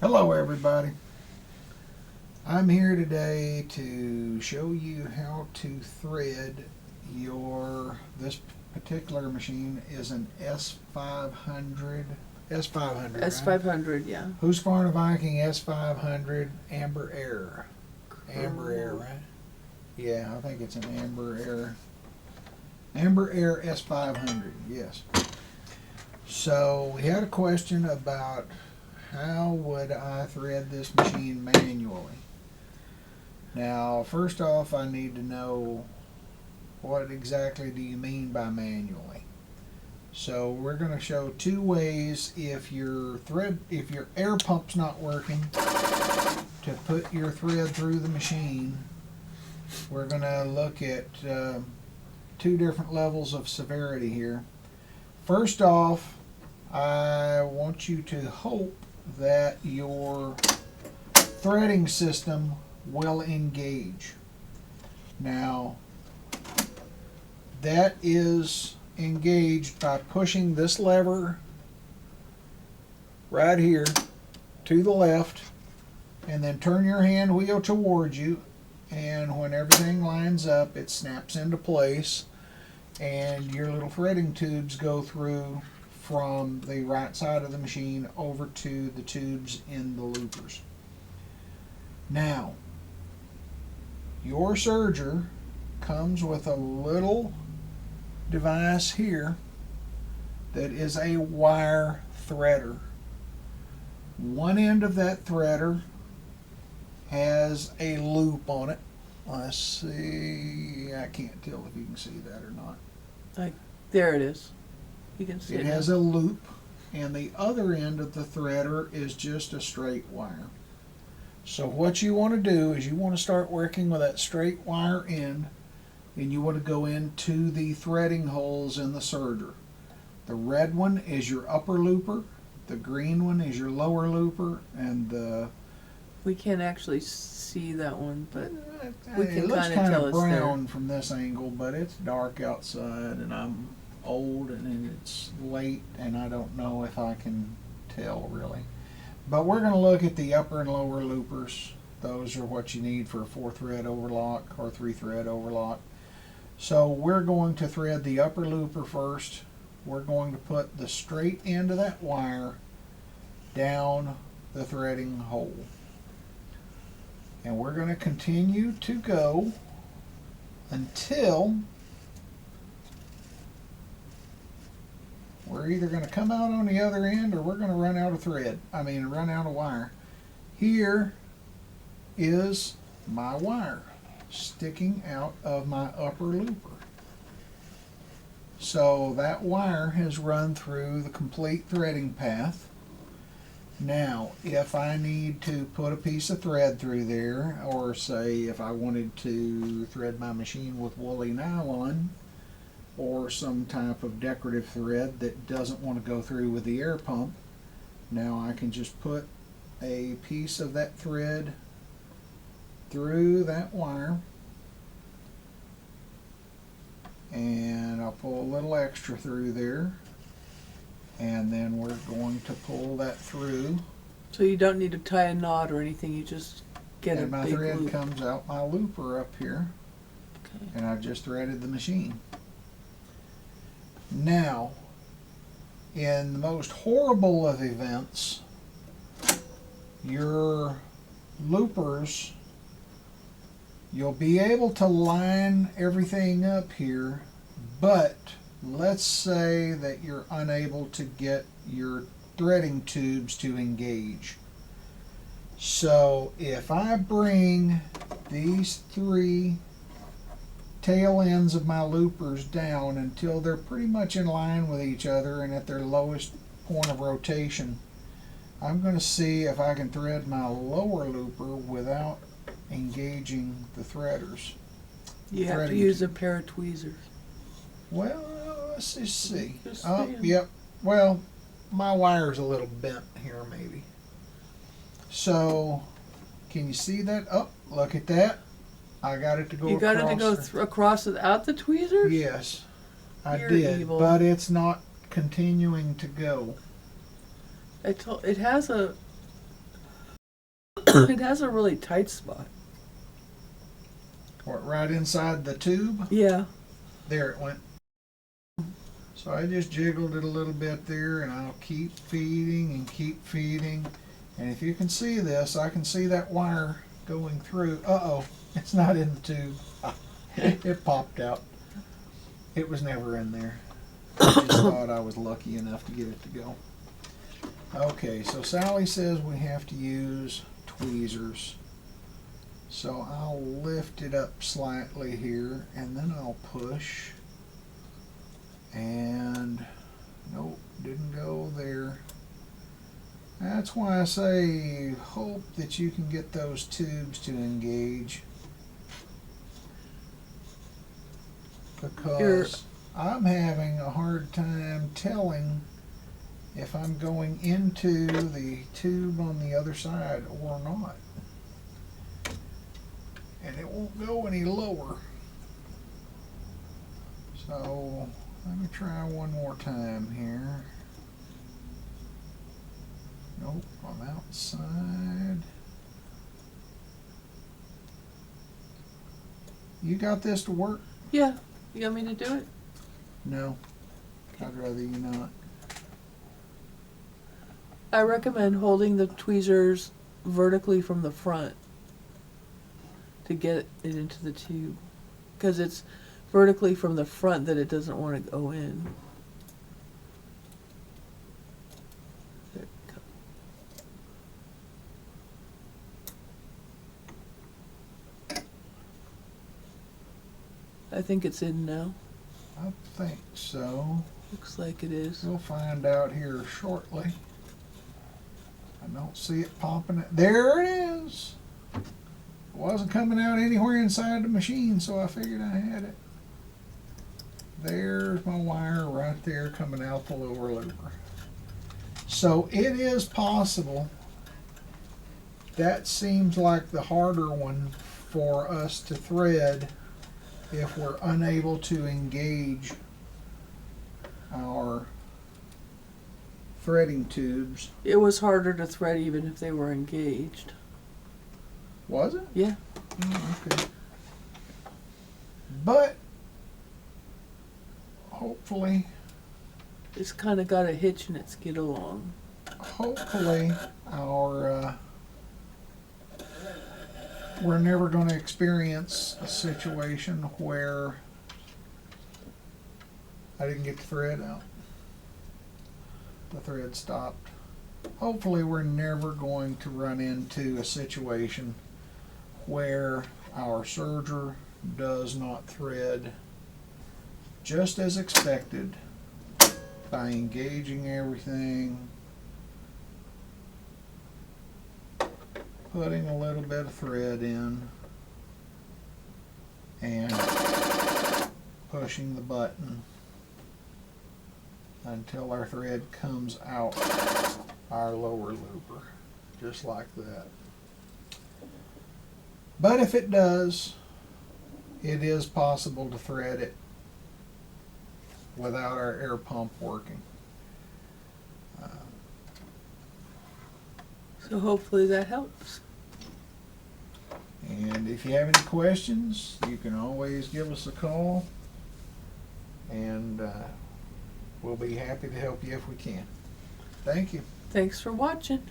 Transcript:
Hello everybody. I'm here today to show you how to thread this particular machine is an S500, S500, right? S500, yeah. Husqvarna Viking S500 Amber Air. Amber Air, right? Yeah, I think it's an Amber Air. Amber Air S500, yes. So we had a question about how would I thread this machine manually? Now, first off, I need to know what exactly do you mean by manually. So we're going to show two ways if your air pump's not working to put your thread through the machine. We're going to look at two different levels of severity here. First off, I want you to hope that your threading system will engage. Now, that is engaged by pushing this lever right here to the left, and then turn your hand wheel towards you, and when everything lines up, it snaps into place, and your little threading tubes go through from the right side of the machine over to the tubes in the loopers. Now, your serger comes with a little device here that is a wire threader. One end of that threader has a loop on it. Let's see, I can't tell if you can see that or not. There it is. You can see It it. has a loop, and the other end of the threader is just a straight wire. So what you want to do is you want to start working with that straight wire end, and you want to go into the threading holes in the serger. The red one is your upper looper, the green one is your lower looper, and the We can't actually see that one, but we it can looks kind of kind tell of it's there. brown from this angle, but it's dark outside, and I'm old, and it's late, and I don't know if I can tell really. But we're going to look at the upper and lower loopers. Those are what you need for a 4-thread overlock or 3-thread overlock. So we're going to thread the upper looper first. We're going to put the straight end of that wire down the threading hole. And we're going to continue to go until we're either going to come out on the other end or we're going to run out of run out of wire. Here is my wire sticking out of my upper looper. So that wire has run through the complete threading path. Now, if I need to put a piece of thread through there, or say if I wanted to thread my machine with Woolly Nylon, or some type of decorative thread that doesn't want to go through with the air pump, now I can just put a piece of that thread through that wire, and I'll pull a little extra through there, and then we're going to pull that through. So you don't need to tie a knot or anything, you just get and a my big thread loop. comes out my looper up here, Okay. and I've just threaded the machine. Now, in the most horrible of events, your loopers, you'll be able to line everything up here, but let's say that you're unable to get your threading tubes to engage. So if I bring these three tail ends of my loopers down until they're pretty much in line with each other and at their lowest point of rotation, I'm going to see if I can thread my lower looper without engaging the threaders. You have to use a pair of tweezers. Well, let's just see. Just Oh, saying. yep. Well, my wire's a little bent here maybe. So, can you see that? Oh, look at that. I got it to go You got across it to go there. across without the tweezers? Yes, I You're did, evil. but it's not continuing to go. It has a It has a really tight spot. What, right inside the tube? Yeah. There it went. So I just jiggled it a little bit there, and I'll keep feeding and keep feeding. And if you can see this, I can see that wire going through. Uh-oh, it's not in the tube. It popped out. It was never in there. I just thought I was lucky enough to get it to go. Okay, so Sally says we have to use tweezers. So I'll lift it up slightly here, and then I'll push. And nope, didn't go there. That's why I say hope that you can get those tubes to engage, because I'm having a hard time telling if I'm going into the tube on the other side or not. And it won't go any lower. So let me try one more time here. Nope, I'm outside. You got this to work? Yeah. You want me to do it? No. I'd rather you not. I recommend holding the tweezers vertically from the front to get it into the tube, because it's vertically from the front that it doesn't want to go in. There it goes. I think it's in now. I think so. Looks like it is. We'll find out here shortly. I don't see it popping. There it is. It wasn't coming out anywhere inside the machine, so I figured I had it. There's my wire right there coming out the lower looper. So it is possible. That seems like the harder one for us to thread if we're unable to engage our threading tubes. It was harder to thread even if they were engaged. Was it? Yeah. Okay. But hopefully It's kind of got a hitch in its get along. our we're never going to experience a situation where I didn't get the thread out. The thread stopped. Hopefully we're never going to run into a situation where our serger does not thread just as expected by engaging everything, putting a little bit of thread in, and pushing the button until our thread comes out our lower looper, just like that. But if it does, it is possible to thread it without our air pump working. So hopefully that helps. And if you have any questions, you can always give us a call, and we'll be happy to help you if we can. Thank you. Thanks for watching.